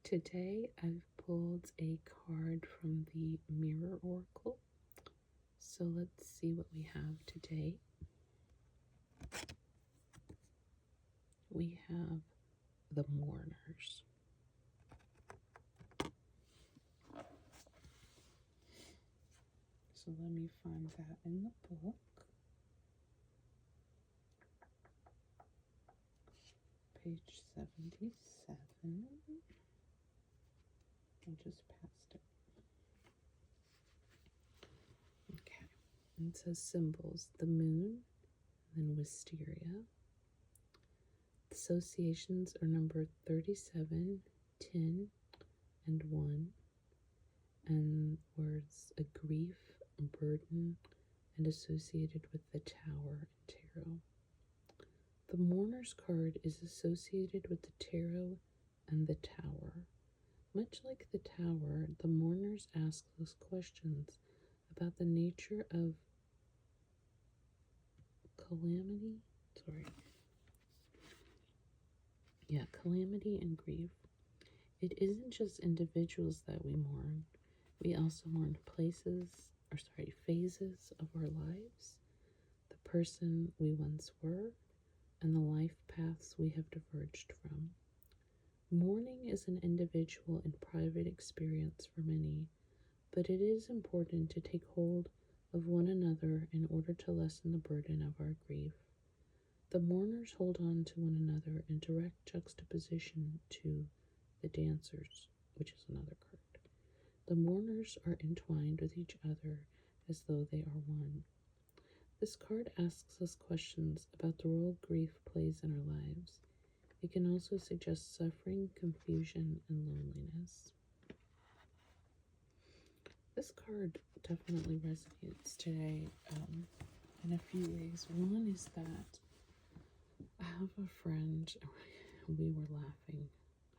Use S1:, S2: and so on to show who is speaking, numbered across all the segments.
S1: Today I've pulled a card from the Mirror Oracle. So let's see what we have today. We have the Mourners. So let me find that in the book. Page 77. I just passed it. Okay. And it says symbols: the moon, then wisteria. Associations are numbered 37, 10, and 1. And words a grief, burden, and associated with the Tower and Tarot. The Mourner's card is associated with the Tarot and the Tower. Much like the Tower, the Mourners ask us questions about the nature of calamity. Calamity and grief. It isn't just individuals that we mourn. We also mourn phases of our lives, the person we once were, and the life paths we have diverged from. Mourning is an individual and private experience for many, but it is important to take hold of one another in order to lessen the burden of our grief. The mourners hold on to one another in direct juxtaposition to the dancers, which is another card. The mourners are entwined with each other as though they are one. This card asks us questions about the role grief plays in our lives. It can also suggest suffering, confusion, and loneliness. This card definitely resonates today in a few ways. One is that I have a friend, we were laughing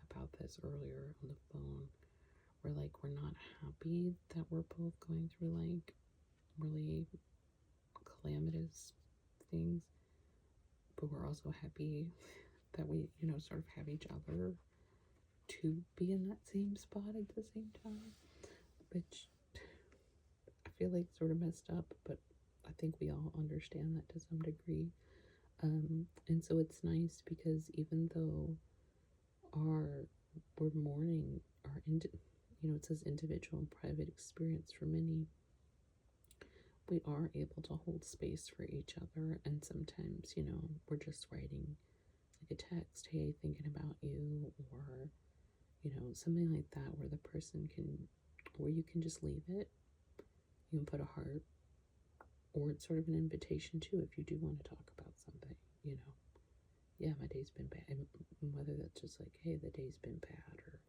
S1: about this earlier on the phone. We're not happy that we're both going through like really calamitous things, but we're also happy that we, sort of have each other to be in that same spot at the same time, which I feel like sort of messed up, but I think we all understand that to some degree. And so it's nice because even though we're mourning it says individual and private experience for many, we are able to hold space for each other. And sometimes, we're just writing like a text, hey, thinking about you, or, something like that, where you can just leave it. You can put a heart, or it's sort of an invitation too, if you do want to talk about something, yeah, my day's been bad. And whether that's just like, hey, the day's been bad, or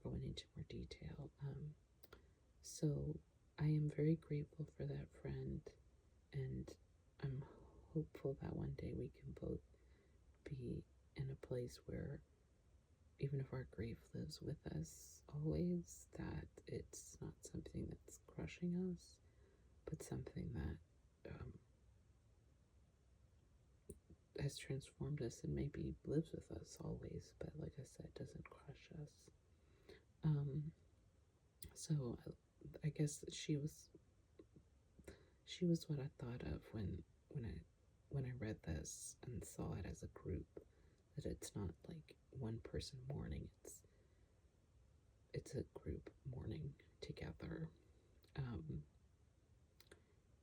S1: going into more detail. So I am very grateful for that friend, and I'm hopeful that one day we can both be in a place where even if our grief lives with us always, that it's not something that's crushing us, but something that has transformed us and maybe lives with us always, but like I said, doesn't crush us. So I guess that she was what I thought of when I read this and saw it as a group, that it's not like one person mourning, it's a group mourning together.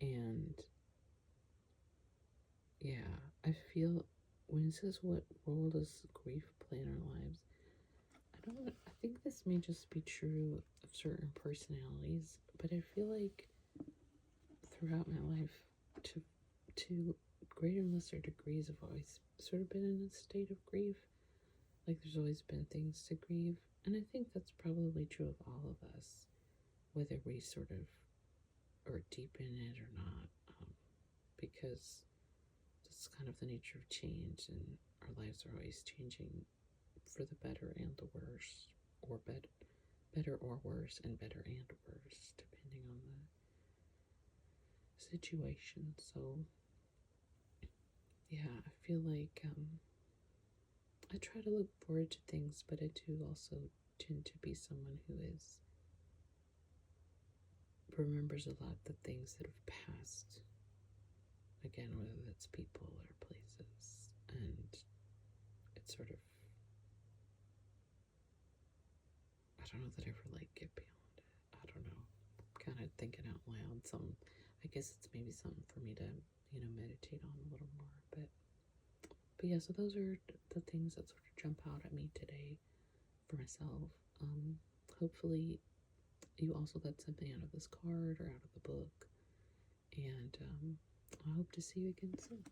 S1: And yeah, I feel when it says what role does grief play in our lives, I think this may just be true of certain personalities, but I feel like throughout my life, to greater and lesser degrees, I've always sort of been in a state of grief. Like there's always been things to grieve, and I think that's probably true of all of us, whether we sort of are deep in it or not, because it's kind of the nature of change, and our lives are always changing for the better and the worse, or better or worse, and better and worse, depending on the situation. So yeah, I feel like I try to look forward to things, but I do also tend to be someone who remembers a lot the things that have passed. Again, whether that's people or places, and it's sort of, I don't know that I ever like get beyond it. I don't know. Kind of thinking out loud. I guess it's maybe something for me to, meditate on a little more. But yeah, so those are the things that sort of jump out at me today for myself. Hopefully you also got something out of this card or out of the book. And I hope to see you again soon.